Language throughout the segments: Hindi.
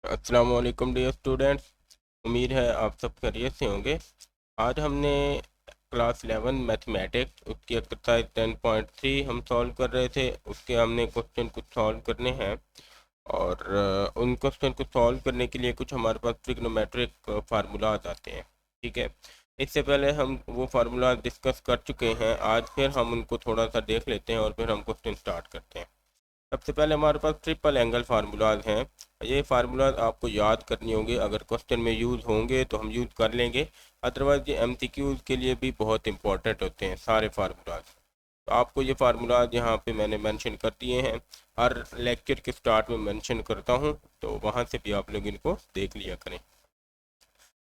अस्सलाम वालेकुम डियर स्टूडेंट्स। उम्मीद है आप सब खैरियत से होंगे। आज हमने क्लास 11 मैथमेटिक्स उसकी एक्सरसाइज 10.3 हम सॉल्व कर रहे थे। उसके हमने क्वेश्चन कुछ सॉल्व करने हैं और उन क्वेश्चन को सॉल्व करने के लिए कुछ हमारे पास ट्रिग्नोमेट्रिक फार्मूलाज आते हैं। ठीक है, इससे पहले हम वो फार्मूला डिस्कस कर चुके हैं। आज फिर हम उनको थोड़ा सा देख लेते हैं और फिर हम क्वेश्चन स्टार्ट करते हैं। सबसे पहले हमारे पास ट्रिपल एंगल फार्मूलाज हैं। ये फार्मूलाज आपको याद करनी होंगे, अगर क्वेश्चन में यूज़ होंगे तो हम यूज़ कर लेंगे, अदरवाइज ये एमसीक्यूज के लिए भी बहुत इंपॉर्टेंट होते हैं सारे फार्मूलाज। तो आपको ये फार्मूलाज यहाँ पे मैंने मेंशन कर दिए हैं, हर लेक्चर के स्टार्ट में मेंशन करता हूँ, तो वहाँ से भी आप लोग इनको देख लिया करें।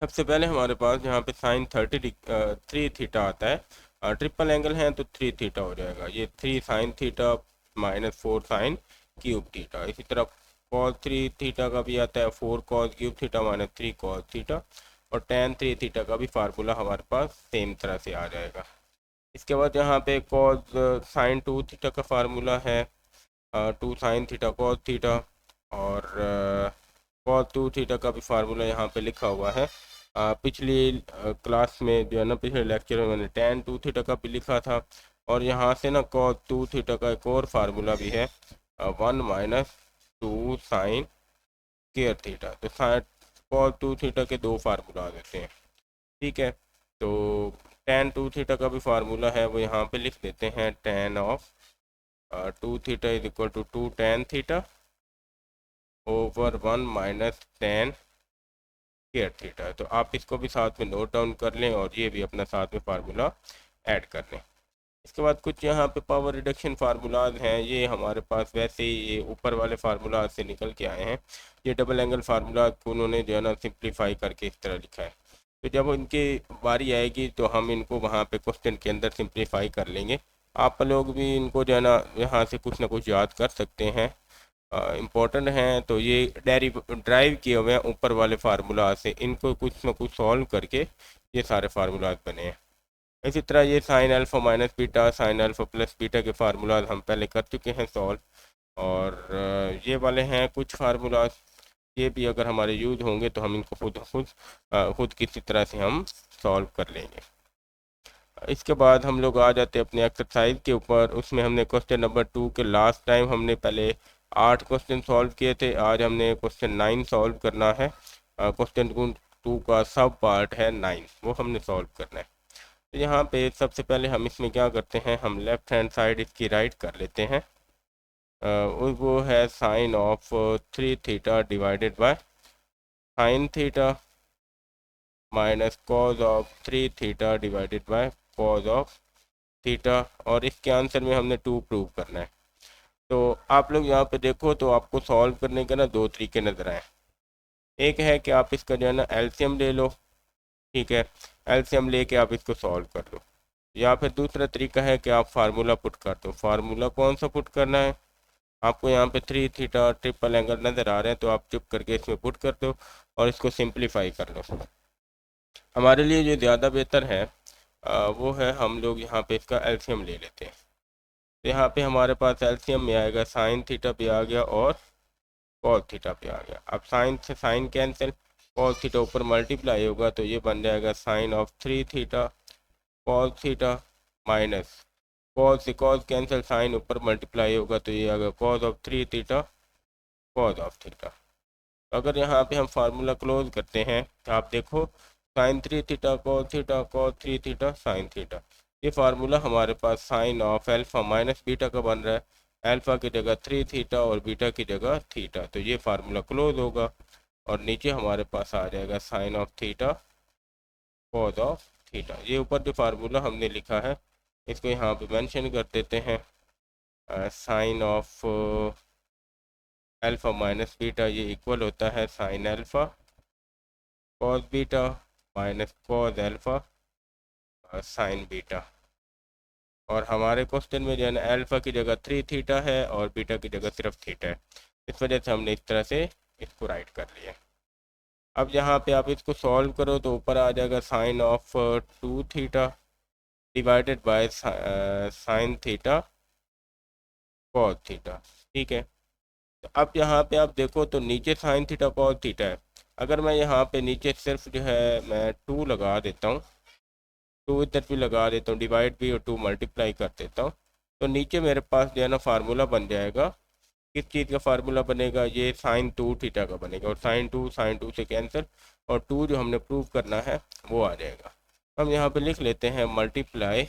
सबसे पहले हमारे पास यहाँ पे साइन 3 थीटा आता है। ट्रिपल एंगल है तो 3 थीटा हो जाएगा, ये 3 sin थीटा -4 sin³ थीटा। इसी तरह cos 3 थीटा का भी आता है 4 cos³ थीटा -3 cos थीटा। और tan 3 थीटा का भी फार्मूला हमारे पास सेम तरह से आ जाएगा। इसके बाद यहाँ पे cos sin 2 थीटा का फार्मूला है 2 sin 3 cos 3। और cos 2 थीटा का भी फार्मूला यहाँ पे लिखा हुआ है। पिछली क्लास में जो है ना, पिछले लेक्चर में मैंने tan 2 थीटा का भी लिखा था। और यहाँ से ना cos 2 थीटा का एक और फार्मूला भी है 1 - 2 sin² थीटा। तो cos 2 थीटा के दो फार्मूला देते हैं। ठीक है, तो tan 2 थीटा का भी फार्मूला है वो यहाँ पे लिख देते हैं, tan(2 theta = 2 tan theta over 1 - tan² theta. तो आप इसको भी साथ में नोट डाउन कर लें और ये भी अपना साथ में फार्मूला ऐड कर लें। इसके बाद कुछ यहाँ पे पावर रिडक्शन फार्मूलाज हैं, ये हमारे पास वैसे ही ये ऊपर वाले फार्मूलाज से निकल के आए हैं। ये डबल एंगल फार्मूला को उन्होंने जो है ना सिंप्लीफाई करके इस तरह लिखा है। तो जब इनकी बारी आएगी तो हम इनको वहाँ पे क्वेश्चन के अंदर सिंप्लीफाई कर लेंगे। आप लोग भी इनको जो है ना यहाँ से कुछ ना कुछ याद कर सकते हैं, इम्पोर्टेंट हैं। तो ये ड्राइव किए हुए हैं ऊपर वाले फार्मूला से, इनको कुछ ना कुछ सॉल्व करके ये सारे फार्मूलाज बने हैं। इसी तरह ये sine alpha minus beta, sine alpha plus beta के फार्मूलाज हम पहले कर चुके हैं सॉल्व। और ये वाले हैं कुछ फार्मूलाज, ये भी अगर हमारे यूज होंगे तो हम इनको खुद खुद खुद किसी तरह से हम सॉल्व कर लेंगे। इसके बाद हम लोग आ जाते हैं अपने एक्सरसाइज के ऊपर। उसमें हमने क्वेश्चन नंबर 2 के लास्ट टाइम हमने पहले 8 क्वेश्चन सॉल्व किए थे, आज हमने क्वेश्चन 9 सॉल्व करना है। क्वेश्चन 2 का सब पार्ट है 9, वो हमने सॉल्व करना है। तो यहाँ पे सबसे पहले हम इसमें क्या करते हैं, हम लेफ्ट हैंड साइड इसकी राइट कर लेते हैं। वो है sine of 3 theta divided by sine theta minus cos of 3 theta divided by cos of theta. और इसके आंसर में हमने 2 प्रूव करना है। तो आप लोग यहाँ पे देखो तो आपको सॉल्व करने के ना दो तरीके नजर आए। एक है कि आप इसका जो है ना एलसीएम ले लो, ठीक है, एलसीएम लेके आप इसको सॉल्व कर लो। या फिर दूसरा तरीका है कि आप फार्मूला पुट कर दो। फार्मूला कौन सा पुट करना है, आपको यहाँ पे 3 थीटा ट्रिपल एंगल नज़र आ रहे हैं तो आप चुप करके इसमें पुट कर दो और इसको सिंप्लीफाई कर लो। हमारे लिए जो ज़्यादा बेहतर है वो है हम लोग यहाँ पे इसका एलसीएम ले लेते हैं। तो यहाँ पे हमारे पास एलसीएम में आएगा साइन थीटा भी आ गया और कॉस थीटा भी आ गया। अब साइन से साइन कैंसिल, कॉस थीटा ऊपर मल्टीप्लाई होगा तो ये बन जाएगा sine of 3 theta cos theta minus cos से कॉस कैंसिल, साइन ऊपर मल्टीप्लाई होगा तो ये आ गया cos of 3 theta cos of theta. अगर यहाँ पे हम फार्मूला क्लोज करते हैं तो आप देखो sine 3 theta cos three theta sine theta, ये फार्मूला हमारे पास sine of alpha minus beta का बन रहा है। अल्फा की जगह 3 थीटा और बीटा की जगह थीटा, तो ये फार्मूला क्लोज होगा। और नीचे हमारे पास आ जाएगा sine of theta cos of theta. ये ऊपर जो फार्मूला हमने लिखा है इसको यहाँ पे मेंशन कर देते हैं। Sine of alpha minus beta ये इक्वल होता है sine alpha cos beta minus cos alpha sine beta. और हमारे क्वेश्चन में जो है ना अल्फा की जगह 3 थीटा है और बीटा की जगह सिर्फ थीटा है, इस वजह से हमने इस तरह से इसको राइट कर लिया। अब यहाँ पे आप इसको सॉल्व करो तो ऊपर आ जाएगा sine of 2 theta divided by sine theta cos theta. ठीक है, तो अब यहाँ पे आप देखो तो नीचे साइन थीटा कॉस थीटा है। अगर मैं यहाँ पे नीचे सिर्फ जो है मैं 2 लगा देता हूँ, 2 इधर भी लगा देता हूँ, डिवाइड भी और 2 मल्टीप्लाई कर देता हूँ, तो नीचे मेरे पास जो है ना फार्मूला बन जाएगा। किस चीज़ का फार्मूला बनेगा? ये साइन 2 थीटा का बनेगा, और साइन टू से कैंसिल, और 2 जो हमने प्रूव करना है वो आ जाएगा। हम यहाँ पे लिख लेते हैं मल्टीप्लाई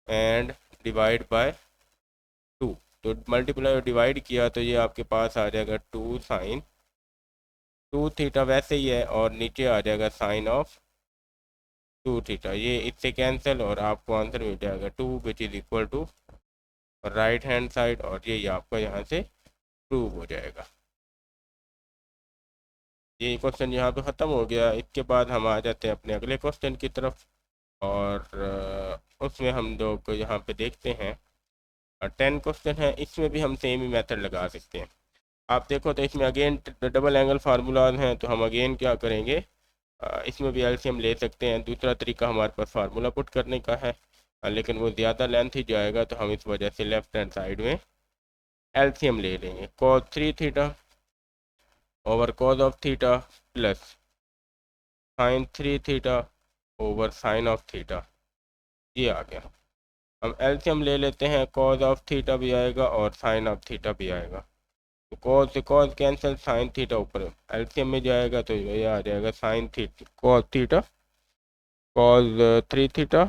एंड डिवाइड बाय 2। तो मल्टीप्लाई और डिवाइड किया तो ये आपके पास आ जाएगा 2 थीटा वैसे ही है, और नीचे आ जाएगा साइन ऑफ 2 थीटा। ये इससे कैंसिल और आपको आंसर मिल जाएगा 2 which is equal to right hand side, और ये आपका यहाँ से प्रूव हो जाएगा। ये क्वेश्चन यहाँ पे ख़त्म हो गया। इसके बाद हम आ जाते हैं अपने अगले क्वेश्चन की तरफ, और उसमें हम लोग यहाँ पे देखते हैं 10 क्वेश्चन है। इसमें भी हम सेम ही मेथड लगा सकते हैं। आप देखो तो इसमें अगेन डबल एंगल फार्मूलाज हैं, तो हम अगेन क्या करेंगे, इसमें भी एलसीएम ले सकते हैं। दूसरा तरीका हमारे पास फार्मूला पुट करने का है, लेकिन वो ज़्यादा लेंथ ही जाएगा, तो हम इस वजह से लेफ्ट हैंड साइड में एलसीएम ले लेंगे। cos 3 theta over cos of theta plus sin 3 theta over sine of theta, ये आ गया। हम एलसीएम ले लेते हैं, cos ऑफ थीटा भी आएगा और साइन ऑफ थीटा भी आएगा। तो cos से cos कैंसिल, साइन थीटा ऊपर एलसीएम में जाएगा, तो ये आ जाएगा sine theta cos theta cos 3 theta,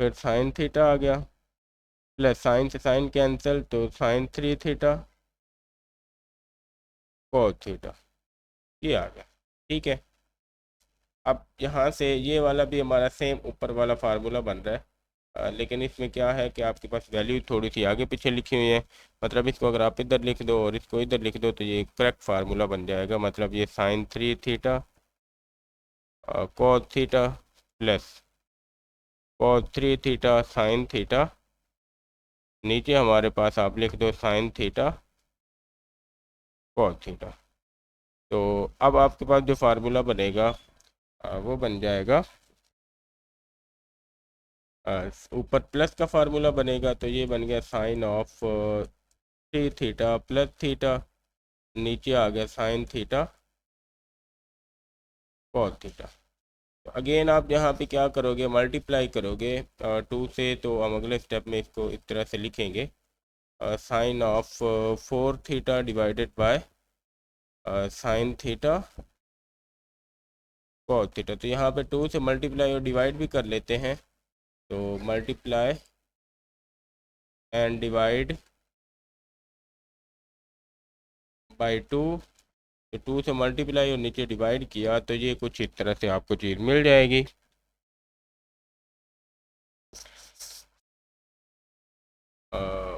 फिर साइन थीटा आ गया, प्लस साइन से साइन कैंसिल, तो sin 3 थीटा cos थीटा, ये आ गया। ठीक है, अब यहाँ से ये वाला भी हमारा सेम ऊपर वाला फार्मूला बन रहा है, लेकिन इसमें क्या है कि आपके पास वैल्यू थोड़ी सी आगे पीछे लिखी हुई है। मतलब इसको अगर आप इधर लिख दो और इसको इधर लिख दो तो ये करेक्ट फार्मूला बन जाएगा। मतलब ये sin 3 theta cos theta plus cos 3 theta sine theta, नीचे हमारे पास आप लिख दो साइन थीटा cos थीटा। तो अब आपके पास जो फार्मूला बनेगा वो बन जाएगा, ऊपर प्लस का फार्मूला बनेगा, तो ये बन गया sin of 3 theta plus theta, नीचे आ गया साइन थीटा cos थीटा। तो अगेन आप यहाँ पे क्या करोगे, मल्टीप्लाई करोगे 2 से, तो हम अगले स्टेप में इसको इस तरह से लिखेंगे, sin of 4 theta divided by sine theta cos theta. तो यहाँ पे 2 से मल्टीप्लाई और डिवाइड भी कर लेते हैं, तो मल्टीप्लाई एंड डिवाइड बाई 2। तो 2 से मल्टीप्लाई और नीचे डिवाइड किया, तो ये कुछ इस तरह से आपको चीज़ मिल जाएगी।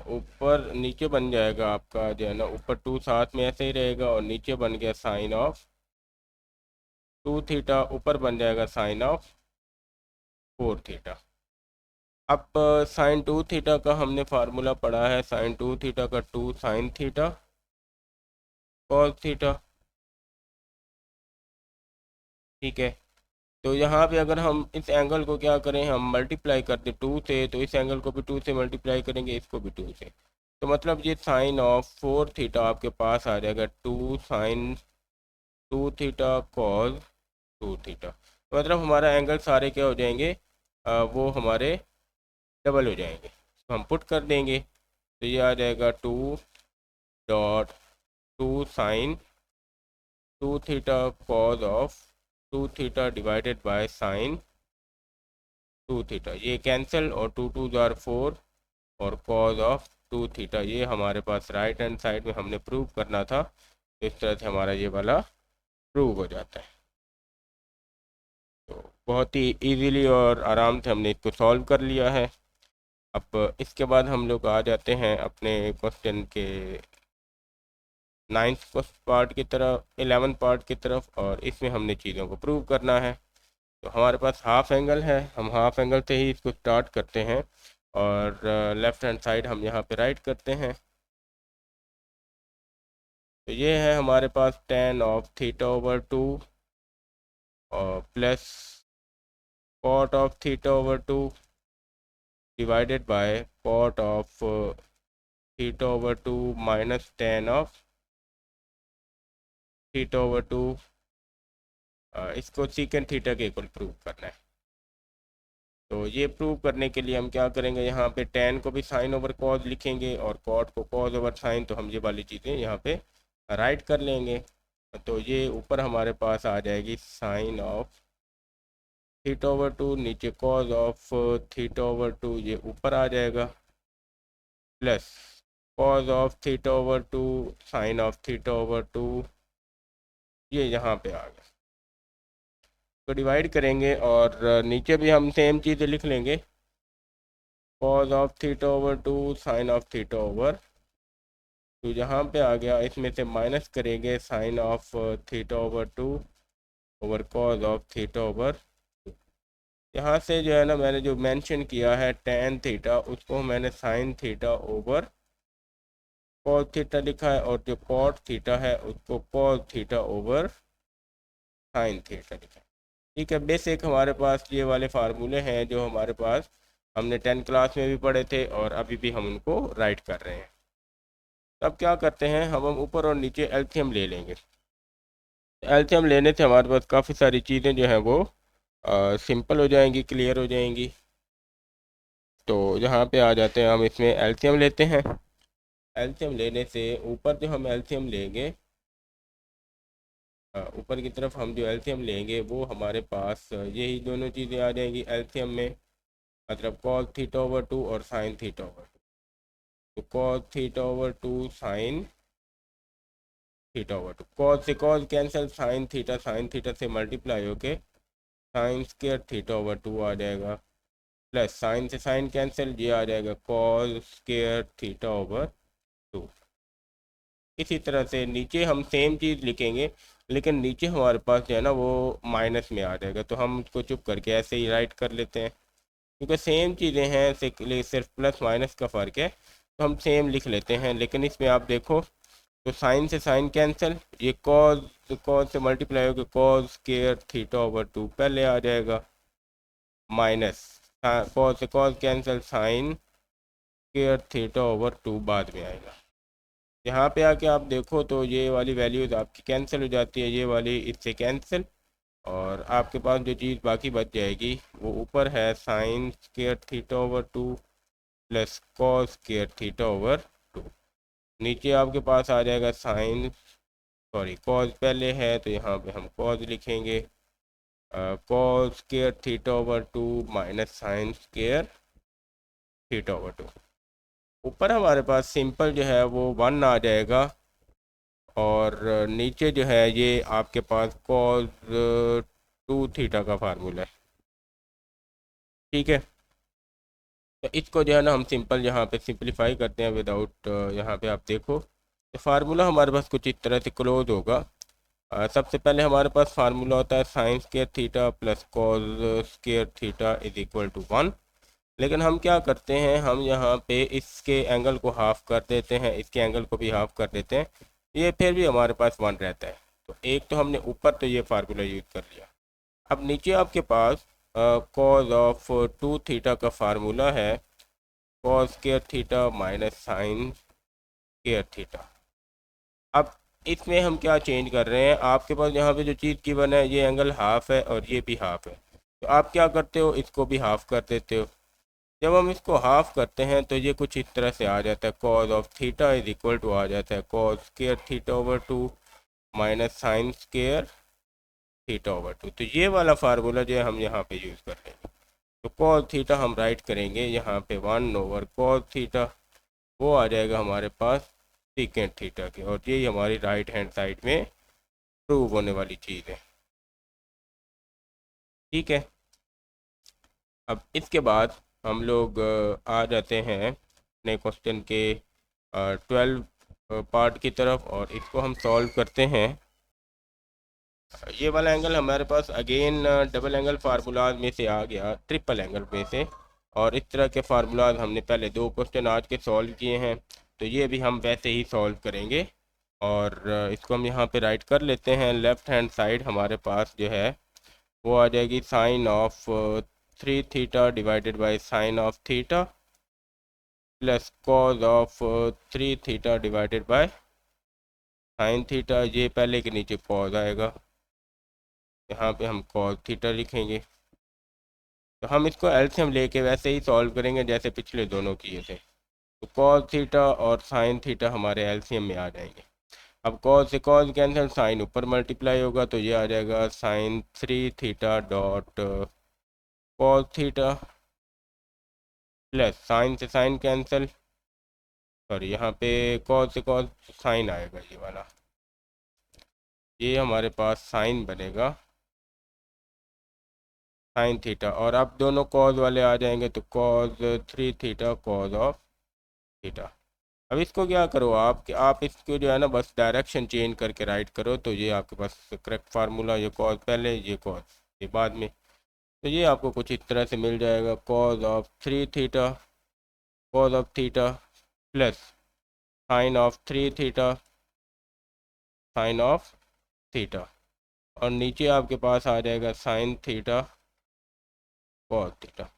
ऊपर नीचे बन जाएगा आपका जो है ना, ऊपर 2 साथ में ऐसे ही रहेगा, और नीचे बन गया sin ऑफ 2 थीटा, ऊपर बन जाएगा sin ऑफ 4 थीटा। अब sin 2 थीटा का हमने फार्मूला पढ़ा है, sin 2 थीटा का 2 साइन थीटा cos थीटा। ठीक है, तो यहाँ पे अगर हम इस एंगल को क्या करें, हम मल्टीप्लाई कर दें 2 से, तो इस एंगल को भी 2 से मल्टीप्लाई करेंगे, इसको भी 2 से। तो मतलब ये sin ऑफ 4 थीटा आपके पास आ जाएगा 2 sin 2 थीटा cos 2 थीटा। तो मतलब हमारा एंगल सारे क्या हो जाएंगे, वो हमारे डबल हो जाएंगे। तो हम पुट कर देंगे, तो ये आ जाएगा 2.2 sin 2 theta cos of 2 theta divided bye sin 2 theta. ये कैंसिल, और 2 2 जार 4, और cos ऑफ 2 थीटा। ये हमारे पास राइट हैंड साइड में हमने प्रूव करना था, तो इस तरह से हमारा ये वाला प्रूव हो जाता है। तो बहुत ही इजीली और आराम से हमने इसको सॉल्व कर लिया है। अब इसके बाद हम लोग आ जाते हैं अपने क्वेश्चन के 9th पार्ट की तरफ, 11th पार्ट की तरफ, और इसमें हमने चीज़ों को प्रूव करना है। तो हमारे पास हाफ एंगल है, हम हाफ एंगल से ही इसको स्टार्ट करते हैं, और लेफ्ट हैंड साइड हम यहाँ पे राइट करते हैं। तो ये है हमारे पास tan ऑफ 2 और plus cot of 2 divided by cot of theta over two minus tan of theta over two, इसको सीकेंट थीटा के इक्वल प्रूव करना है। तो ये प्रूव करने के लिए हम क्या करेंगे, यहाँ पे टेन को भी साइन ओवर कॉज लिखेंगे और कॉट को कॉज ओवर साइन, तो हम ये वाली चीज़ें यहाँ पे राइट कर लेंगे। तो ये ऊपर हमारे पास आ जाएगी sine of theta over two, नीचे cos of theta over two, ये ऊपर आ जाएगा, plus cos of theta over two sine of theta over two, ये यहाँ पे आ गया। तो डिवाइड करेंगे और नीचे भी हम सेम चीज़ें लिख लेंगे, cos of theta over two sine of theta over, तो यहाँ पे आ गया, इसमें से माइनस करेंगे sine of theta over two over cos of theta over. यहाँ से जो है ना, मैंने जो मेंशन किया है टेन थीटा, उसको मैंने sign theta over cos theta लिखा है, और जो कॉट थीटा है उसको cos theta over sine theta लिखा है। ठीक है, बेसिक हमारे पास ये वाले फार्मूले हैं जो हमारे पास हमने 10 क्लास में भी पढ़े थे और अभी भी हम उनको राइट कर रहे हैं। तब क्या करते हैं, हम ऊपर और नीचे एलसीएम ले लेंगे। एलसीएम लेने से हमारे पास काफ़ी सारी चीज़ें जो हैं वो सिंपल हो जाएंगी, क्लियर हो जाएंगी। तो यहाँ पे आ जाते हैं, हम इसमें एलसीएम लेते हैं। एलसीएम लेने से ऊपर जो हम एलसीएम लेंगे, ऊपर की तरफ हम जो एलसीएम लेंगे वो हमारे पास यही दोनों चीज़ें आ जाएंगी एलसीएम में, मतलब कॉस थीटा ओवर टू और साइन थीटा ओवर टू। तो cos theta over two sine theta over two, cos से कॉस कैंसिल, साइन थीटा से मल्टीप्लाई होके sine square theta over two आ जाएगा, प्लस साइन से साइन कैंसिल, ये आ जाएगा cos square theta over two. इसी तरह से नीचे हम सेम चीज़ लिखेंगे, लेकिन नीचे हमारे पास जो है ना वो माइनस में आ जाएगा, तो हम उसको चुप करके ऐसे ही राइट कर लेते हैं, क्योंकि सेम चीज़ें हैं, सिर्फ प्लस माइनस का फ़र्क है, तो हम सेम लिख लेते हैं। लेकिन इसमें आप देखो, तो साइन से साइन कैंसिल, ये कॉज, तो कॉज से मल्टीप्लाई होकर cos square theta over two पहले आ जाएगा, माइनस कॉज से cos cancel, sine square theta over two बाद में आएगा। यहाँ पे आके आप देखो तो ये वाली वैल्यूज़ आपकी कैंसिल हो जाती है, ये वाली इससे कैंसिल, और आपके पास जो चीज़ बाकी बच जाएगी वो ऊपर है sine square theta over two plus cos square theta over two, नीचे आपके पास आ जाएगा साइन, सॉरी कॉस पहले है तो यहाँ पे हम कॉस लिखेंगे, cos square theta over two minus sine square theta over two. ऊपर हमारे पास सिंपल जो है वो 1 आ जाएगा, और नीचे जो है ये आपके पास कॉस टू थीटा का फार्मूला है। ठीक है, तो इसको जो है ना हम सिंपल यहाँ पे सिंपलीफाई करते हैं विदाउट, यहाँ पे आप देखो तो फार्मूला हमारे पास कुछ इस तरह से क्लोज होगा। सबसे पहले हमारे पास फार्मूला होता है sine square theta plus cos square theta is equal to 1। लेकिन हम क्या करते हैं, हम यहाँ पे इसके एंगल को हाफ कर देते हैं, इसके एंगल को भी हाफ कर देते हैं, ये फिर भी हमारे पास 1 रहता है। तो एक तो हमने ऊपर तो ये फार्मूला यूज़ कर लिया। अब नीचे आपके पास कॉज ऑफ टू थीटा का फार्मूला है cos square theta minus sine square theta. अब इसमें हम क्या चेंज कर रहे हैं, आपके पास यहाँ पे जो चीज़ गिवन है ये एंगल हाफ है और ये भी हाफ है, तो आप क्या करते हो, इसको भी हाफ कर देते हो। जब हम इसको हाफ करते हैं तो ये कुछ इस तरह से आ जाता है, cos of theta is equal to आ जाता है cos square theta over two minus sine square theta over two. तो ये वाला फार्मूला जो है हम यहाँ पे यूज़ कर लेंगे। तो कॉस थीटा हम राइट करेंगे यहाँ पे 1 ओवर कॉस थीटा, वो आ जाएगा हमारे पास सीकेंट थीटा के, और यही हमारी राइट हैंड साइड में प्रूव होने वाली चीज़ है। ठीक है, अब इसके बाद हम लोग आ जाते हैं अपने क्वेश्चन के 12 पार्ट की तरफ, और इसको हम सॉल्व करते हैं। ये वाला एंगल हमारे पास अगेन डबल एंगल फार्मूलाज में से आ गया, ट्रिपल एंगल में से, और इस तरह के फार्मूलाज हमने पहले 2 क्वेश्चन आज के सॉल्व किए हैं, तो ये भी हम वैसे ही सॉल्व करेंगे। और इसको हम यहाँ पे राइट कर लेते हैं। लेफ़्ट हैंड साइड हमारे पास जो है वो आ जाएगी sine of 3 theta divided by sine of theta, plus cos of 3 theta divided by sine theta. ये पहले के नीचे कॉज आएगा, यहाँ पे हम कॉज थीटा लिखेंगे। तो हम इसको एलसीएम लेके वैसे ही सॉल्व करेंगे जैसे पिछले दोनों किए थे। तो कॉज थीटा और साइन थीटा हमारे एलसीएम में आ जाएंगे। अब कॉज से कॉज कैंसिल, साइन ऊपर मल्टीप्लाई होगा तो ये आ जाएगा sine 3 theta dot cos theta, plus sine से साइन कैंसिल, सॉरी यहाँ पे कॉज से कॉज साइन आएगा ये वाला, ये हमारे पास साइन बनेगा साइन थीटा। और अब दोनों कॉज वाले आ जाएंगे तो cause 3 theta cos of theta. अब इसको क्या करो आप कि आप इसको जो है ना बस डायरेक्शन चेंज करके राइट करो, तो ये आपके पास करेक्ट फार्मूला, ये कॉज पहले ये कॉज ये बाद में, तो ये आपको कुछ इस तरह से मिल जाएगा cos of 3 theta cos of theta plus sine of 3 theta sine of theta, और नीचे आपके पास आ जाएगा साइन थीटा कॉस थीटा।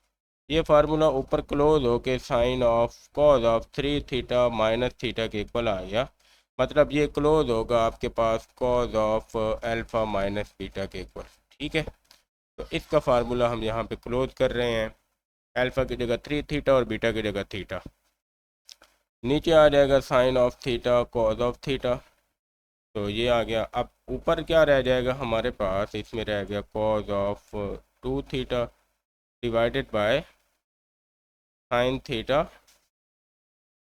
ये फार्मूला ऊपर क्लोज होके sine of cos of 3 theta minus theta के इक्वल आ गया, मतलब ये क्लोज होगा आपके पास cos of alpha minus beta के इक्वल। ठीक है, तो इसका फार्मूला हम यहाँ पे क्लोज कर रहे हैं, अल्फ़ा की जगह 3 थीटा और बीटा की जगह थीटा। नीचे आ जाएगा sine of theta cos of theta, तो ये आ गया। अब ऊपर क्या रह जाएगा हमारे पास, इसमें रह गया cause of 2 theta divided by sine theta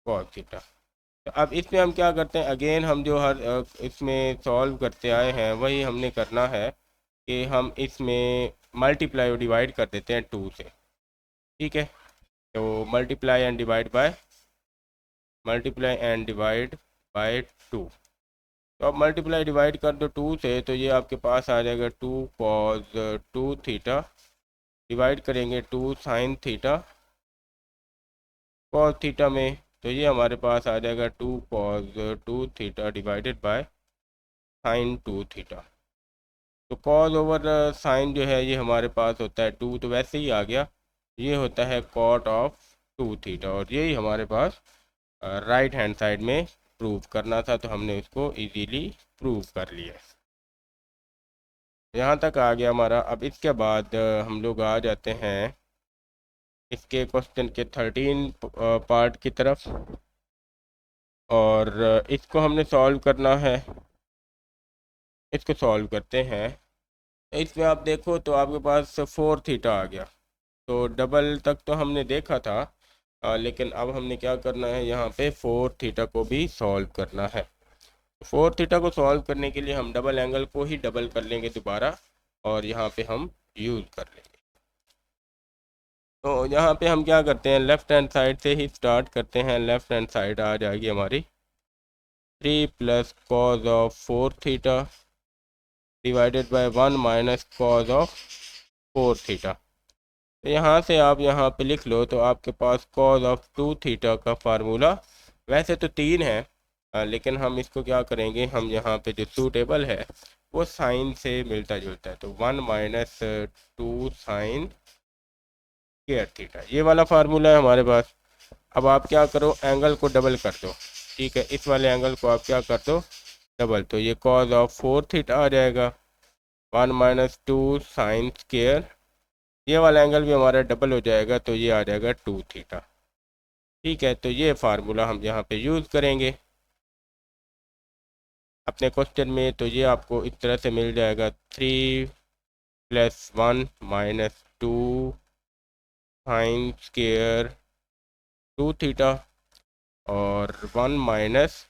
cos theta. तो अब इसमें हम क्या करते हैं, अगेन हम जो हर इसमें सॉल्व करते आए हैं वही हमने करना है कि हम इसमें मल्टीप्लाई और डिवाइड कर देते हैं 2 से। ठीक है, तो मल्टीप्लाई एंड डिवाइड बाय 2। तो अब मल्टीप्लाई डिवाइड कर दो 2 से, तो ये आपके पास आ जाएगा 2 कॉज 2 थीटा डिवाइड करेंगे 2 साइन थीटा कॉस थीटा में, तो ये हमारे पास आ जाएगा 2 cause 2 theta divided by sign 2 theta. तो कॉज ओवर साइन जो है ये हमारे पास होता है 2, तो वैसे ही आ गया, ये होता है कॉट ऑफ 2 थीटा, और यही हमारे पास राइट हैंड साइड में प्रूव करना था, तो हमने उसको इजीली प्रूव कर लिया। यहाँ तक आ गया हमारा। अब इसके बाद हम लोग आ जाते हैं इसके क्वेश्चन के 13 पार्ट की तरफ, और इसको हमने सॉल्व करना है। इसको सॉल्व करते हैं। इसमें आप देखो तो आपके पास 4 थीटा आ गया, तो डबल तक तो हमने देखा था, लेकिन अब हमने क्या करना है, यहाँ पे 4 थीटा को भी सॉल्व करना है। 4 थीटा को सॉल्व करने के लिए हम डबल एंगल को ही डबल कर लेंगे दोबारा, और यहाँ पे हम यूज़ कर लेंगे। तो यहाँ पे हम क्या करते हैं, लेफ्ट हैंड साइड से ही स्टार्ट करते हैं। लेफ्ट हैंड साइड आ जाएगी हमारी 3 plus cos of 4 theta divided by 1 minus cos of 4 theta. तो यहाँ से आप यहाँ पे लिख लो, तो आपके पास कॉज ऑफ 2 थीटा का फार्मूला वैसे तो 3 है, लेकिन हम इसको क्या करेंगे, हम यहाँ पे जो सूटेबल है वो साइन से मिलता जुलता है, तो 1 माइनस 2 साइन स्क्वायर थीटा, ये वाला फार्मूला है हमारे पास। अब आप क्या करो, एंगल को डबल कर दो। ठीक है, इस वाले एंगल को आप क्या कर दो, डबल, तो ये कॉज ऑफ 4 थीटा आ जाएगा 1 माइनस 2 साइन स्क्वायर, ये वाला एंगल भी हमारा डबल हो जाएगा, तो ये आ जाएगा 2 थीटा। ठीक है, तो ये फार्मूला हम यहाँ पे यूज़ करेंगे अपने क्वेश्चन में, तो ये आपको इस तरह से मिल जाएगा 3 plus 1 minus 2 sine square 2 theta, और 1 माइनस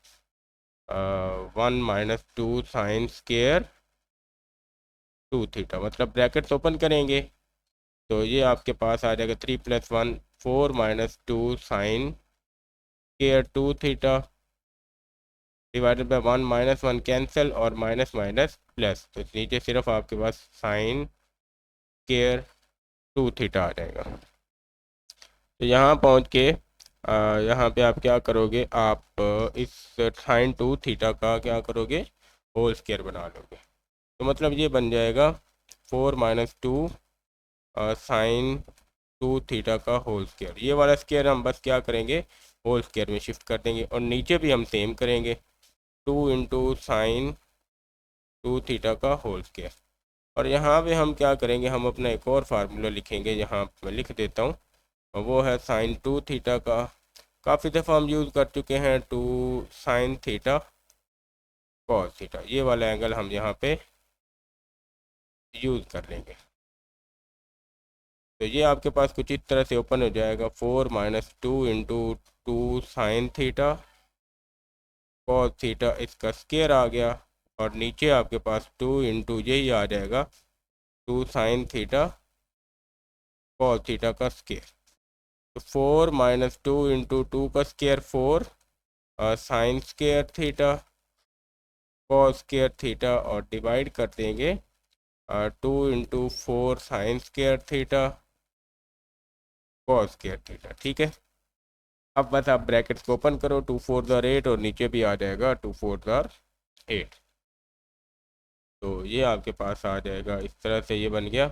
2 साइन स्क्वायर 2 थीटा, मतलब ब्रैकेट्स ओपन करेंगे, तो ये आपके पास आ जाएगा 3 plus 1 4 minus 2 sine square 2 theta divided by 1 minus 1 cancel, और माइनस माइनस प्लस, तो नीचे सिर्फ आपके पास साइन स्क्वायर 2 थीटा आ जाएगा। तो यहाँ पहुँच के यहाँ पे आप क्या करोगे, आप इस साइन 2 थीटा का क्या करोगे, होल स्क्वायर बना लोगे, तो मतलब ये बन जाएगा 4 माइनस 2 साइन 2 थीटा का होल स्क्वायर। ये वाला स्क्वायर हम बस क्या करेंगे, होल स्क्वायर में शिफ्ट कर देंगे और नीचे भी हम सेम करेंगे 2 इंटू साइन 2 थीटा का होल स्क्वायर। और यहाँ पे हम क्या करेंगे, हम अपना एक और फार्मूला लिखेंगे, यहाँ मैं लिख देता हूँ, और वो है साइन 2 थीटा का। काफ़ी दफ़ा हम यूज़ कर चुके हैं 2 साइन थीटा कॉस थीटा, ये वाला एंगल हम यहाँ पे यूज़ कर लेंगे। तो ये आपके पास कुछ इस तरह से ओपन हो जाएगा 4 minus 2 into 2 sign theta cos theta, इसका स्क्वायर आ गया, और नीचे आपके पास 2 इंटू यही आ जाएगा 2 साइन थीटा कॉस थीटा का स्क्वायर। तो 4 माइनस 2 इंटू 2 का square 4 sign square theta cos square theta, और डिवाइड कर देंगे 2 into 4 sign square theta cos square theta. ठीक है, अब बस आप ब्रैकेट्स को ओपन करो, 2 4 ज़ार 8, और नीचे भी आ जाएगा 2 4 ज़ार 8। तो ये आपके पास आ जाएगा, इस तरह से ये बन गया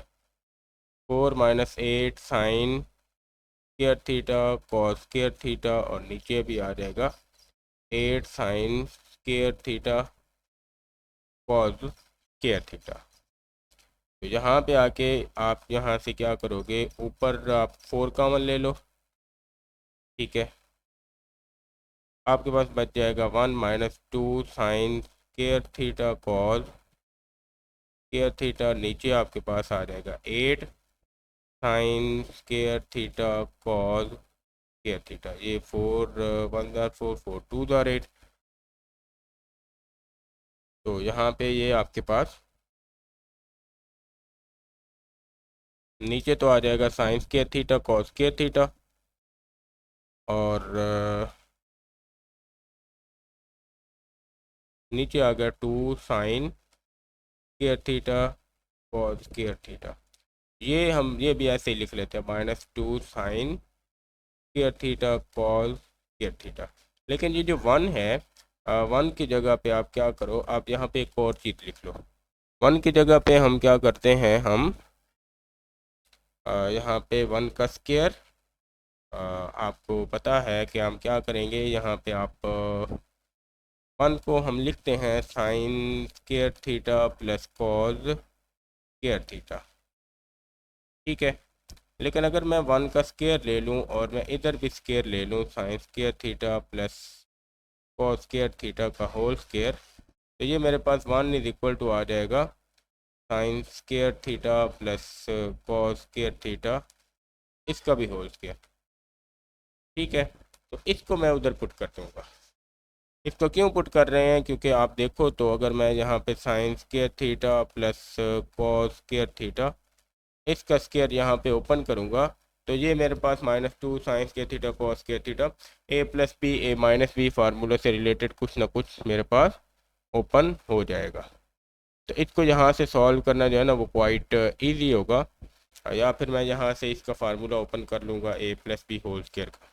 4 minus 8 sign square theta cos square theta, और नीचे भी आ जाएगा 8 sign square theta cos square theta. तो यहाँ पे आके आप यहाँ से क्या करोगे, ऊपर आप 4 कॉमन ले लो। ठीक है, आपके पास बच जाएगा 1 minus 2 sine square theta cos square theta, नीचे आपके पास आ जाएगा 8 sign square theta cos square theta. ये 4 1 ज़ार 4 4 2 ज़ार 8। तो यहाँ पे ये आपके पास नीचे तो आ जाएगा sign square theta cos square theta, और नीचे आ गया 2 sine square theta cos square theta. ये भी ऐसे ही लिख लेते हैं, minus 2 sine square theta cos square theta. लेकिन ये जो 1 है, 1 की जगह पे आप क्या करो, आप यहाँ पे एक और चीज़ लिख लो। 1 की जगह पे हम क्या करते हैं, हम यहाँ पे 1 का स्क्वायर, आपको पता है कि हम क्या करेंगे, यहाँ पे आप 1 को हम लिखते हैं sign square theta plus cos square theta. ठीक है, लेकिन अगर मैं 1 का स्क्वायर ले लूँ और मैं इधर भी स्क्वायर ले लूँ, sign square theta plus cos square theta का होल स्क्वायर, तो ये मेरे पास 1 इज इक्वल टू आ जाएगा sign square theta plus cos square theta, इसका भी होल स्क्वायर। ठीक है, तो इसको मैं उधर पुट कर दूँगा। इसको क्यों पुट कर रहे हैं, क्योंकि आप देखो तो अगर मैं यहाँ पे sine square theta plus cos square theta, इसका स्क्वायर यहाँ पे ओपन करूँगा, तो ये मेरे पास minus 2 sine square theta cos square theta, A plus B A minus B formula से रिलेटेड कुछ ना कुछ मेरे पास ओपन हो जाएगा। तो इसको यहाँ से सॉल्व करना जो है ना, वो क्वाइट ईजी होगा। या फिर मैं यहाँ से इसका फार्मूला ओपन कर लूँगा ए प्लस बी होल स्क्वायर का।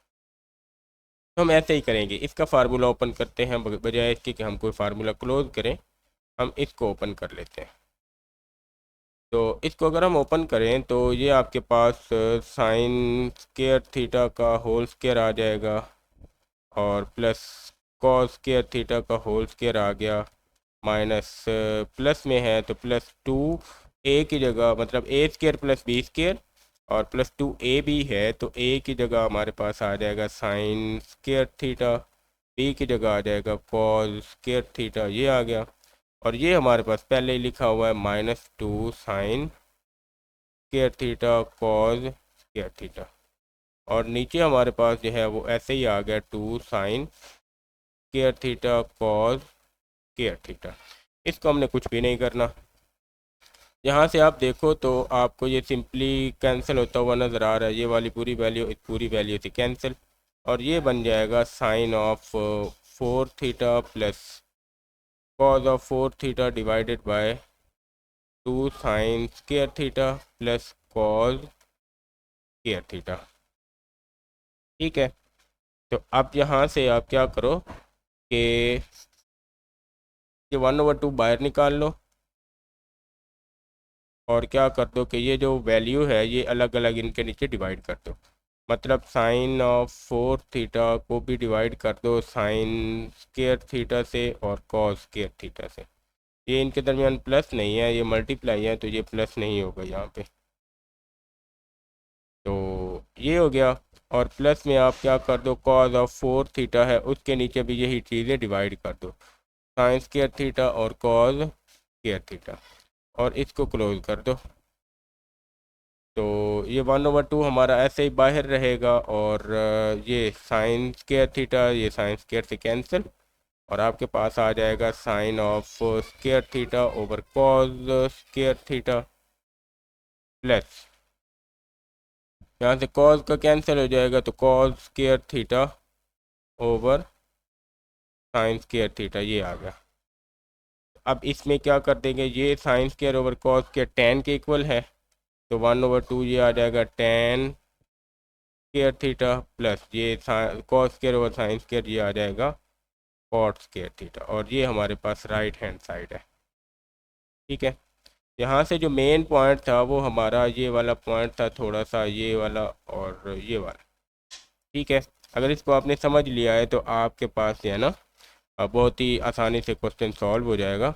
तो हम ऐसे ही करेंगे, इसका फार्मूला ओपन करते हैं, बजाय इसके कि हम कोई फार्मूला क्लोज करें, हम इसको ओपन कर लेते हैं। तो इसको अगर हम ओपन करें तो ये आपके पास साइन स्क्वायर थीटा का होल स्क्वायर आ जाएगा, और प्लस कॉस स्क्वायर थीटा का होल स्क्वायर आ गया, माइनस प्लस में है तो प्लस 2 ए की जगह, मतलब ए स्क्वायर प्लस बी स्क्वायर, और प्लस 2 ए भी है तो ए की जगह हमारे पास आ जाएगा साइन स्क्वायर थीटा, बी की जगह आ जाएगा कॉस स्क्वायर थीटा, ये आ गया। और ये हमारे पास पहले ही लिखा हुआ है minus 2 sine square theta cos square theta, और नीचे हमारे पास जो है वो ऐसे ही आ गया 2 sine square theta cos square theta. इसको हमने कुछ भी नहीं करना। यहाँ से आप देखो तो आपको ये सिंपली कैंसिल होता हुआ नज़र आ रहा है, ये वाली पूरी वैल्यू इस पूरी वैल्यू से कैंसिल, और ये बन जाएगा sine of 4 theta plus cos of 4 theta divided by 2 sine square theta plus cos square theta. ठीक है, तो अब यहाँ से आप क्या करो कि ये 1/2 बाहर निकाल लो, और क्या कर दो कि ये जो वैल्यू है ये अलग अलग इनके नीचे डिवाइड कर दो। मतलब साइन ऑफ 4 थीटा को भी डिवाइड कर दो साइन स्केयर थीटा से और कॉस स्केयर थीटा से। ये इनके दरमियान प्लस नहीं है, ये मल्टीप्लाई है, तो ये प्लस नहीं होगा यहाँ पे। तो ये हो गया। और प्लस में आप क्या कर दो, कॉज ऑफ 4 थीटा है उसके नीचे भी यही चीज़ें डिवाइड कर दो, साइन स्केयर थीटा और कॉज स्केयर थीटा, और इसको क्लोज कर दो। तो ये 1/2 हमारा ऐसे ही बाहर रहेगा, और ये साइन स्केयर थीटा ये साइन स्केयर से कैंसिल, और आपके पास आ जाएगा sine of square theta over cos square theta, plus यहाँ से कॉज का कैंसिल हो जाएगा, तो cos square theta over sine square theta, ये आ गया। अब इसमें क्या कर देंगे, ये sine square over cos square tan के इक्वल है, तो 1/2 ये आ जाएगा टेन स्केयर थीटा, प्लस ये cos square over sine square ये आ जाएगा कॉट स्केयर थीटा, और ये हमारे पास राइट हैंड साइड है। ठीक है, यहाँ से जो मेन पॉइंट था वो हमारा ये वाला पॉइंट था, थोड़ा सा ये वाला और ये वाला। ठीक है, अगर इसको आपने समझ लिया है तो आपके पास ये है ना बहुत ही आसानी से क्वेश्चन सॉल्व हो जाएगा।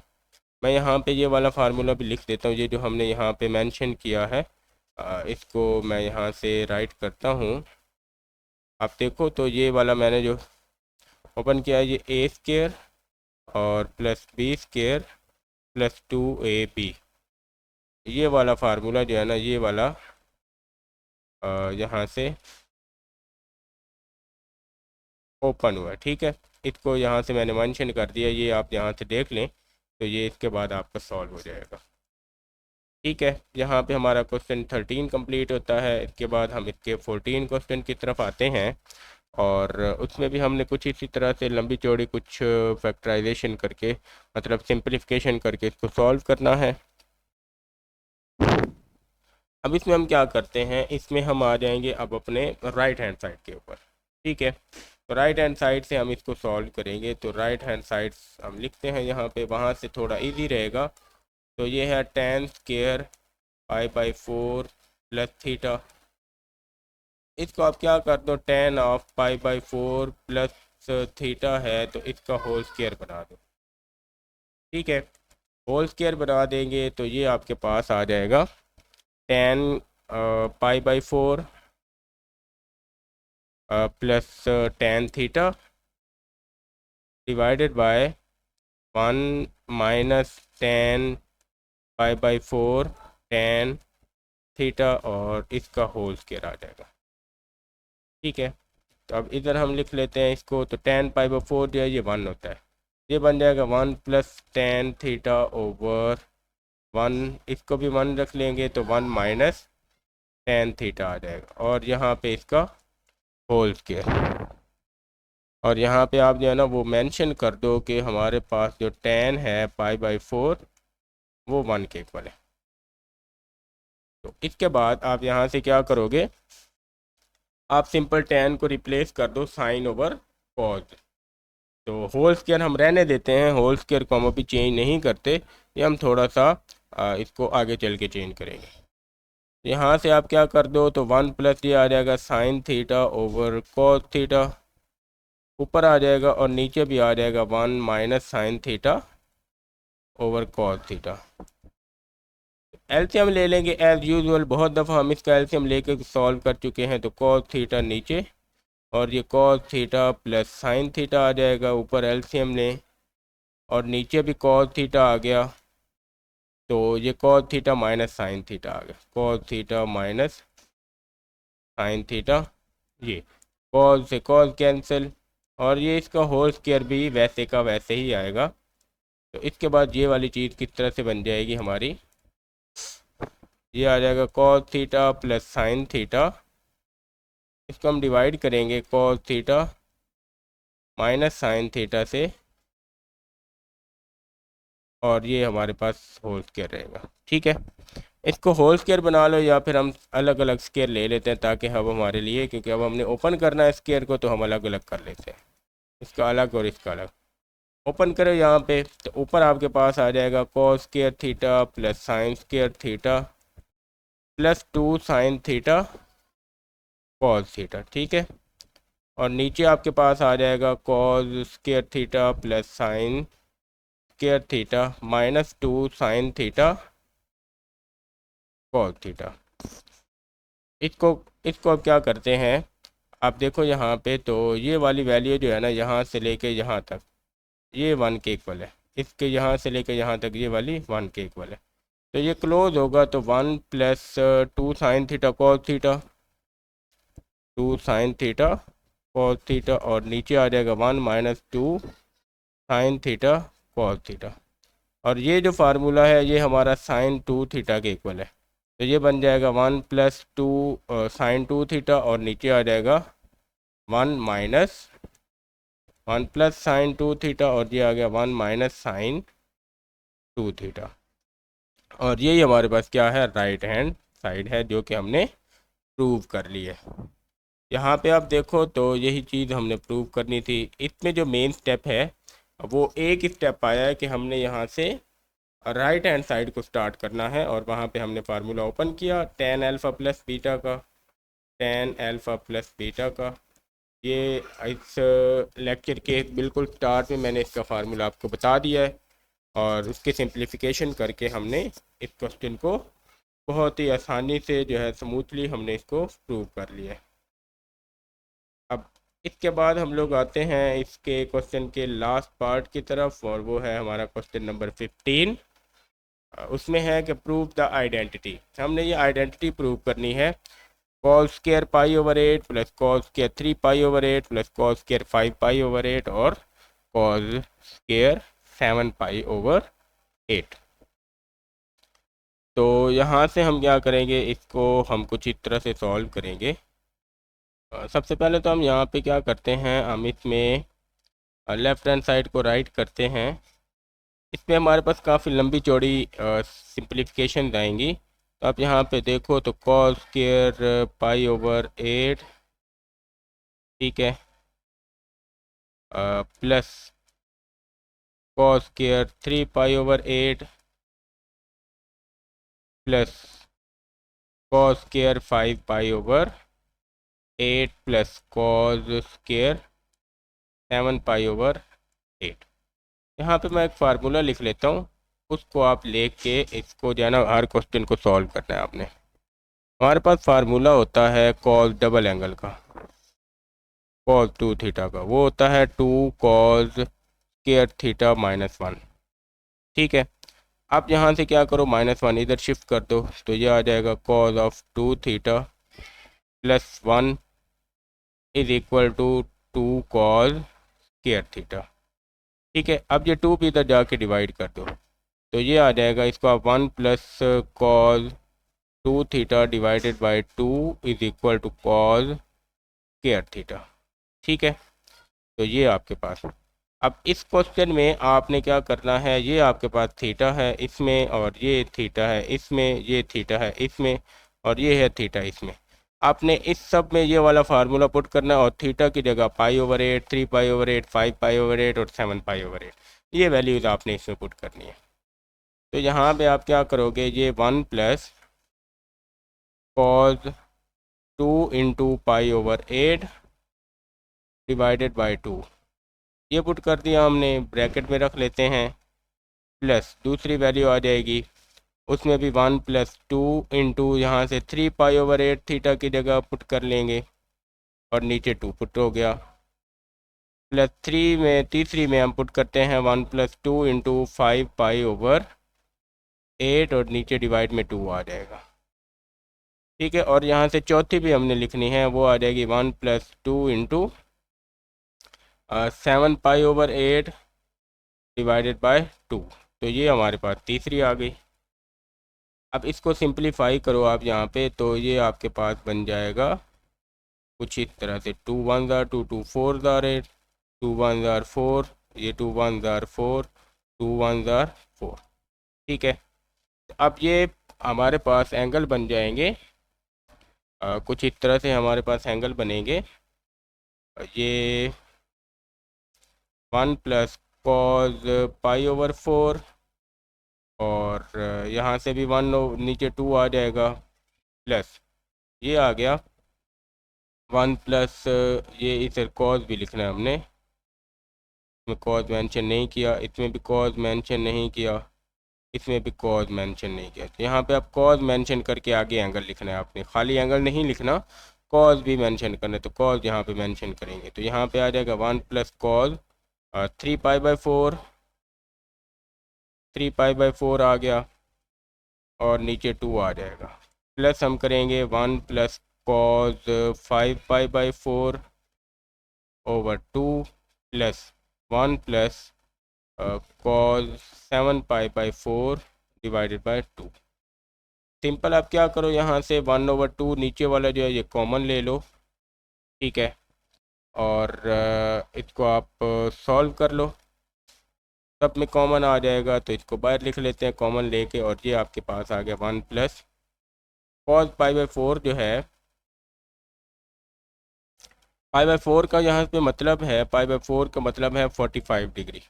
मैं यहाँ पे ये वाला फार्मूला भी लिख देता हूँ, ये जो हमने यहाँ पे मेंशन किया है, इसको मैं यहाँ से राइट करता हूँ। आप देखो तो ये वाला मैंने जो ओपन किया है, ये ए स्केयर और plus B square plus 2ab, ये वाला फार्मूला जो है ना, ये वाला यहाँ से ओपन हुआ है। ठीक है, इसको यहाँ से मैंने मेंशन कर दिया, ये आप यहाँ से देख लें, तो ये इसके बाद आपका सॉल्व हो जाएगा। ठीक है, यहाँ पे हमारा क्वेश्चन 13 कंप्लीट होता है। इसके बाद हम इसके 14 क्वेश्चन की तरफ आते हैं, और उसमें भी हमने कुछ इसी तरह से लंबी चौड़ी कुछ फैक्टराइजेशन करके, मतलब सिंपलीफिकेशन करके इसको सॉल्व करना है। अब इसमें हम क्या करते हैं, इसमें हम आ जाएंगे अब अपने राइट हैंड साइड के ऊपर। ठीक है, तो राइट हैंड साइड से हम इसको सॉल्व करेंगे, तो राइट हैंड साइड हम लिखते हैं यहाँ पे, वहाँ से थोड़ा इजी रहेगा। तो ये है टेन स्केयर π/4 प्लस थीटा, इसको आप क्या कर दो, टेन ऑफ π/4 प्लस थीटा है तो इसका होल स्केयर बना दो। ठीक है, होल स्केयर बना देंगे तो ये आपके पास आ जाएगा tan π/4 plus tan theta divided by 1 minus tan π/4 tan theta, और इसका होल स्केयर आ जाएगा। ठीक है, तो अब इधर हम लिख लेते हैं इसको, तो टेन π/4 जो है ये 1 होता है, ये बन जाएगा 1 प्लस टेन थीटा ओवर 1, इसको भी 1 रख लेंगे तो 1 माइनस टेन थीटा आ जाएगा, और यहाँ पे इसका होल स्केयर। और यहाँ पे आप जो है ना वो मेंशन कर दो कि हमारे पास जो टेन है π/4 वो 1 के इक्वल है। तो इसके बाद आप यहाँ से क्या करोगे, आप सिंपल टेन को रिप्लेस कर दो साइन ओवर कॉज। तो होल स्केयर हम रहने देते हैं, होल स्केयर को हम अभी चेंज नहीं करते, ये हम थोड़ा सा इसको आगे चल के चेंज करेंगे। यहाँ से आप क्या कर दो, तो 1 प्लस ये आ जाएगा sine theta over cos theta, ऊपर आ जाएगा, और नीचे भी आ जाएगा 1 minus sine theta over cos theta. LCM ले लेंगे एज यूजुअल, बहुत दफ़ा हम इसका एलसीएम लेके सॉल्व कर चुके हैं। तो कॉस थीटा नीचे, और ये cos theta plus sine theta आ जाएगा, ऊपर एलसीएम लें, और नीचे भी कॉस थीटा आ गया, तो ये cos theta minus sine theta आ गया, cos theta minus sine theta, ये कॉस से कॉस कैंसिल, और ये इसका होल स्क्वायर भी वैसे का वैसे ही आएगा। तो इसके बाद ये वाली चीज़ किस तरह से बन जाएगी हमारी, ये आ जाएगा cos theta plus sine theta, इसको हम डिवाइड करेंगे cos theta minus sine theta से, और ये हमारे पास होल स्क्वायर रहेगा। ठीक है, इसको होल स्क्वायर बना लो, या फिर हम अलग अलग स्क्वायर ले लेते हैं ताकि अब हमारे लिए, क्योंकि अब हमने ओपन करना है स्क्वायर को, तो हम अलग अलग कर लेते हैं, इसका अलग और इसका अलग। ओपन करो यहाँ पे, तो ऊपर आपके पास आ जाएगा cos square theta plus sign square theta plus 2 sign theta cos theta, ठीक है। और नीचे आपके पास आ जाएगा cos square theta plus sign square theta -2 sign theta cos theta. इसको इसको अब क्या करते हैं, आप देखो यहाँ पे, तो ये वाली वैल्यू जो है ना, यहाँ से लेके यहाँ तक ये 1 के इक्वल है, इसके यहाँ से लेके यहाँ तक ये वाली 1 के इक्वल है। तो ये क्लोज होगा, तो 1 plus 2 sign theta cos theta, 2 sign theta cos theta, और नीचे आ जाएगा 1 -2 साइन थीटा कॉस थीटा। और ये जो फार्मूला है ये हमारा साइन 2 थीटा के इक्वल है। तो ये बन जाएगा 1 + 2 साइन 2 थीटा, और नीचे आ जाएगा 1 - 1 + साइन 2 थीटा, और ये आ गया 1 - साइन 2 थीटा। और यही हमारे पास क्या है, राइट हैंड साइड है, जो कि हमने प्रूव कर ली है। यहाँ पे आप देखो तो यही चीज़ हमने प्रूव करनी थी। इसमें जो मेन स्टेप है वो एक स्टेप आया है कि हमने यहाँ से राइट हैंड साइड को स्टार्ट करना है, और वहाँ पे हमने फार्मूला ओपन किया tan अल्फ़ा प्लस बीटा का, tan अल्फ़ा प्लस बीटा का। ये इस लेक्चर के बिल्कुल स्टार्ट में मैंने इसका फार्मूला आपको बता दिया है, और उसके सिंप्लीफिकेशन करके हमने इस क्वेश्चन को बहुत ही आसानी से जो है स्मूथली हमने इसको प्रूव कर लिया है। अब इसके बाद हम लोग आते हैं इसके क्वेश्चन के लास्ट पार्ट की तरफ, और वो है हमारा क्वेश्चन नंबर 15। उसमें है कि प्रूव द आइडेंटिटी। हमने ये आइडेंटिटी प्रूव करनी है, cos square π/8 plus cos square 3π/8 plus cos square 5π/8 और कॉस स्क्वायर 7π/8। तो यहाँ से हम क्या करेंगे, इसको हम कुछ इस तरह से सॉल्व करेंगे। सबसे पहले तो हम यहाँ पे क्या करते हैं, हम इसमें लेफ्ट हैंड साइड को राइट करते हैं। इसमें हमारे पास काफ़ी लंबी चौड़ी सिंप्लीफिकेशन आएंगी। तो आप यहाँ पे देखो तो कॉस स्क्वायर π/8, ठीक है, plus cos square 3π/8 plus cos square 5π/8 plus cos square 7π/8। यहाँ पे मैं एक फार्मूला लिख लेता हूँ, उसको आप लेख के इसको जो है ना हर क्वेश्चन को सॉल्व करना है आपने। हमारे पास फार्मूला होता है कॉस डबल एंगल का, कॉस 2 थीटा का, वो होता है 2 कॉस स्क्वायर थीटा -1, ठीक है। आप यहाँ से क्या करो, -1 इधर शिफ्ट कर दो, तो ये आ जाएगा cos of 2 theta plus 1 is equal to 2 cos square theta, ठीक है। अब ये 2 भी इधर जाके डिवाइड कर दो, तो ये आ जाएगा, इसको आप 1 + cos 2 theta divided by 2 is equal to cos square theta, ठीक है। तो ये आपके पास, अब इस क्वेश्चन में आपने क्या करना है, ये आपके पास थीटा है इसमें, और ये थीटा है इसमें, ये थीटा है इसमें, और ये है थीटा इसमें। आपने इस सब में ये वाला फार्मूला पुट करना है, और थीटा की जगह π/8, 3π/8, 5π/8 और 7π/8 ये वैल्यूज़ आपने इसमें पुट करनी है। तो यहाँ पे आप क्या करोगे, ये 1 + cos 2 × π/8 डिवाइडेड बाई 2, ये पुट कर दिया हमने, ब्रैकेट में रख लेते हैं, प्लस दूसरी वैल्यू आ जाएगी, उसमें भी 1 + 2 इंटू यहाँ से 3π/8 थीटा की जगह पुट कर लेंगे, और नीचे 2 पुट हो गया, प्लस 3 में तीसरी में हम पुट करते हैं 1 + 2 इंटू 5π/8, और नीचे डिवाइड में 2 आ जाएगा, ठीक है। और यहाँ से चौथी भी हमने लिखनी है, वो आ जाएगी 1 + 2 इंटू 7π/8 डिवाइडेड बाय 2। तो ये हमारे पास तीसरी आ गई। अब इसको सिंप्लीफाई करो आप यहाँ पे, तो ये आपके पास बन जाएगा कुछ इस तरह से, 2 1 2 2 4 8, 2 1 4, ये 2 1 4, 2 1 4, ठीक है। अब ये हमारे पास एंगल बन जाएंगे, कुछ इस तरह से हमारे पास एंगल बनेंगे। ये 1 + cos π/4, और यहाँ से भी 1 नीचे 2 आ जाएगा, प्लस ये आ गया वन प्लस ये इधर कॉज भी लिखना है हमने, इसमें कॉज मेंशन नहीं किया, इसमें भी कॉज मेंशन नहीं किया, इसमें भी कॉज मेंशन नहीं किया। तो यहाँ पे आप कॉज मेंशन करके आगे एंगल लिखना है आपने, खाली एंगल नहीं लिखना, कॉज भी मेंशन करना है। तो कॉज यहाँ पे मेंशन करेंगे तो यहाँ पे आ जाएगा one plus cos 3 pi by 4, 3 pi by 4 आ गया और नीचे 2 आ जाएगा। प्लस हम करेंगे 1 plus cos 5 pi by 4 over 2 plus 1 plus cos 7 pi by 4 divided by 2। Simple आप क्या करो, यहाँ से 1/2 नीचे वाला जो है ये कॉमन ले लो, ठीक है, और इसको आप सॉल्व कर लो, सब में कॉमन आ जाएगा। तो इसको बाहर लिख लेते हैं कॉमन लेके, और ये आपके पास आ गया 1 प्लस कॉज पाई बाई 4 जो है, पाई बाई 4 का यहाँ पे मतलब है, पाई बाई 4 का मतलब है 45 डिग्री,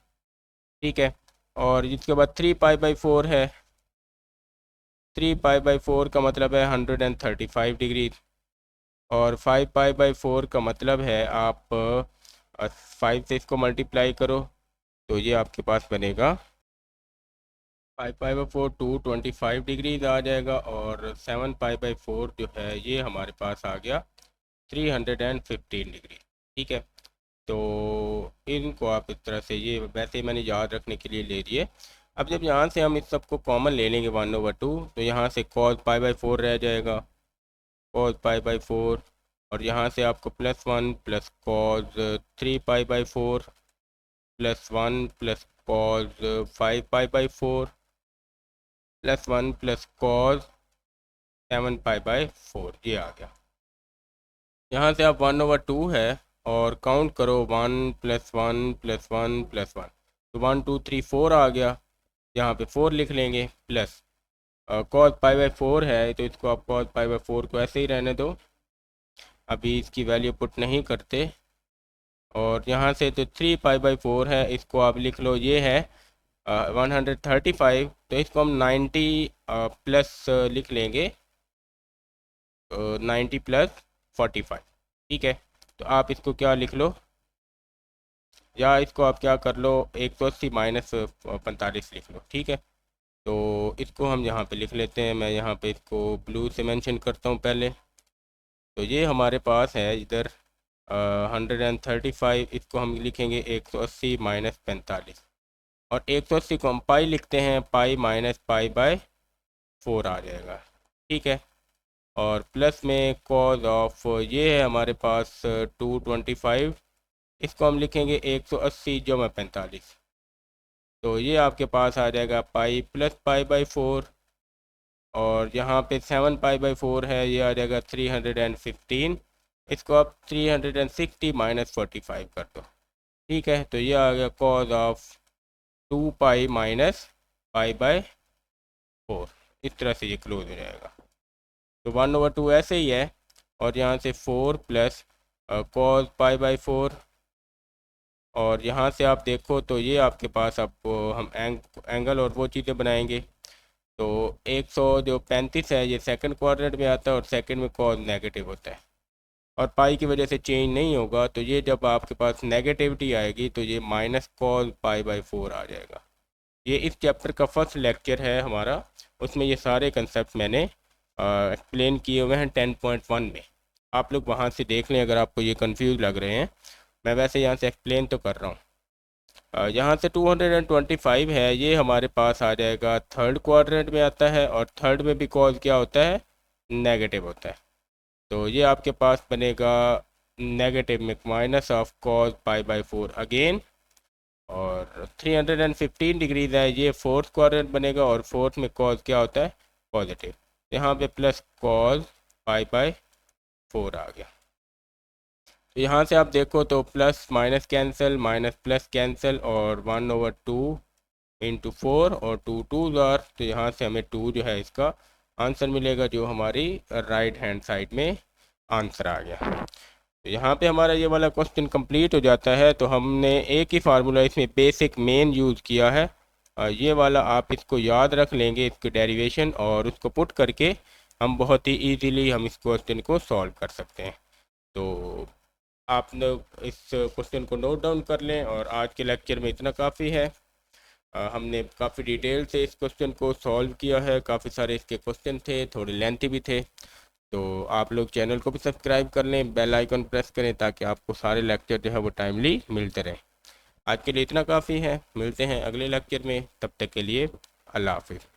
ठीक है। और इसके बाद 3 पाई बाई 4 है, 3 पाई बाई 4 का मतलब है 135 डिग्री, और 5 पाई बाई 4 का मतलब है आप 5 से इसको मल्टीप्लाई करो तो ये आपके पास बनेगा 5 पाई बाई 4 225 डिग्रीज आ जाएगा, और 7 पाई बाई 4 जो है ये हमारे पास आ गया 315 डिग्री, ठीक है। तो इनको आप इस तरह से, ये वैसे मैंने याद रखने के लिए ले लिए। अब जब यहाँ से हम इस सबको कॉमन ले लेंगे 1/2, तो यहाँ से कॉज पाई बाई 4 रह जाएगा, कॉज पाई बाई 4, और यहाँ से आपको +1 plus cos 3 pi by 4 +1 plus cos 5 pi by 4 +1 plus cos 7 pi by 4 ये आ गया। यहाँ से आप 1/2 है और काउंट करो 1 + 1 + 1 + 1, तो 1 2 3 4 आ गया, यहाँ पे 4 लिख लेंगे, प्लस कॉज पाई बाई 4 है तो इसको आप कॉज पाई बाई 4 को ऐसे ही रहने दो, अभी इसकी वैल्यू पुट नहीं करते। और यहाँ से तो 3 पाई बाई 4 है, इसको आप लिख लो, ये है 135, तो इसको हम 90 प्लस लिख लेंगे, 90 + 45, ठीक है। तो आप इसको क्या लिख लो, या इसको आप क्या कर लो, 180 माइनस 45 लिख लो, ठीक है। तो इसको हम यहाँ पे लिख लेते हैं, मैं यहाँ पे इसको ब्लू से मेंशन करता हूँ पहले। तो ये हमारे पास है इधर 135, इसको हम लिखेंगे 180 माइनस 45, और 180 को हम पाई लिखते हैं, पाई माइनस पाई/4 आ जाएगा, ठीक है। और प्लस में कॉज ऑफ ये है हमारे पास 225, इसको हम लिखेंगे 180 जमा 45, तो ये आपके पास आ जाएगा पाई प्लस पाई/4, और यहाँ पे 7 पाई/4 है, ये आ जाएगा 315, इसको आप 360 माइनस 45 कर दो, ठीक है। तो ये आ गया कॉज ऑफ 2 पाई माइनस पाई/4, इस तरह से ये क्लोज हो जाएगा। तो 1/2 ऐसे ही है, और यहाँ से 4 प्लस कॉज पाई/4, और यहाँ से आप देखो तो ये आपके पास, आपको हम एंगल और वो चीज़ें बनाएंगे। तो 135 है, ये सेकंड क्वाड्रेंट में आता है, और सेकंड में कॉज नेगेटिव होता है, और पाई की वजह से चेंज नहीं होगा, तो ये जब आपके पास नेगेटिविटी आएगी तो ये माइनस कॉज पाई/4 आ जाएगा। ये इस चैप्टर का फर्स्ट लेक्चर है हमारा, उसमें ये सारे कंसेप्ट मैंने एक्सप्लेन किए हुए हैं 10.1 में, आप लोग वहाँ से देख लें अगर आपको ये कंफ्यूज लग रहे हैं। मैं वैसे यहाँ से एक्सप्लेन तो कर रहा हूँ। यहाँ से 225 है, ये हमारे पास आ जाएगा थर्ड क्वाड्रेंट में आता है, और थर्ड में भी कॉज क्या होता है, नेगेटिव होता है। तो ये आपके पास बनेगा नेगेटिव में माइनस ऑफ कॉज पाई/4 अगेन, और 315 डिग्रीज है, ये फोर्थ क्वाड्रेंट बनेगा, और फोर्थ में कॉज क्या होता है, पॉजिटिव, यहाँ पे प्लस कॉज पाई/4 आ गया। तो यहाँ से आप देखो तो plus minus cancel, minus plus cancel, और 1/2 × 4, और 2 2 ज़ार, तो यहाँ से हमें 2 जो है इसका आंसर मिलेगा, जो हमारी राइट हैंड साइड में आंसर आ गया। तो यहाँ पे हमारा ये वाला क्वेश्चन कंप्लीट हो जाता है। तो हमने एक ही फार्मूला इसमें बेसिक मेन यूज़ किया है, ये वाला आप इसको याद रख लेंगे, इसकी डेरिवेशन, और उसको पुट करके हम बहुत ही ईजीली हम इस क्वेश्चन को सॉल्व कर सकते हैं। तो आप लोग इस क्वेश्चन को नोट डाउन कर लें, और आज के लेक्चर में इतना काफ़ी है। हमने काफ़ी डिटेल से इस क्वेश्चन को सॉल्व किया है, काफ़ी सारे इसके क्वेश्चन थे, थोड़े लेंथी भी थे। तो आप लोग चैनल को भी सब्सक्राइब कर लें, बेल आइकन प्रेस करें ताकि आपको सारे लेक्चर जो है वो टाइमली मिलते रहें। आज के लिए इतना काफ़ी है, मिलते हैं अगले लेक्चर में, तब तक के लिए अल्लाह हाफिज़।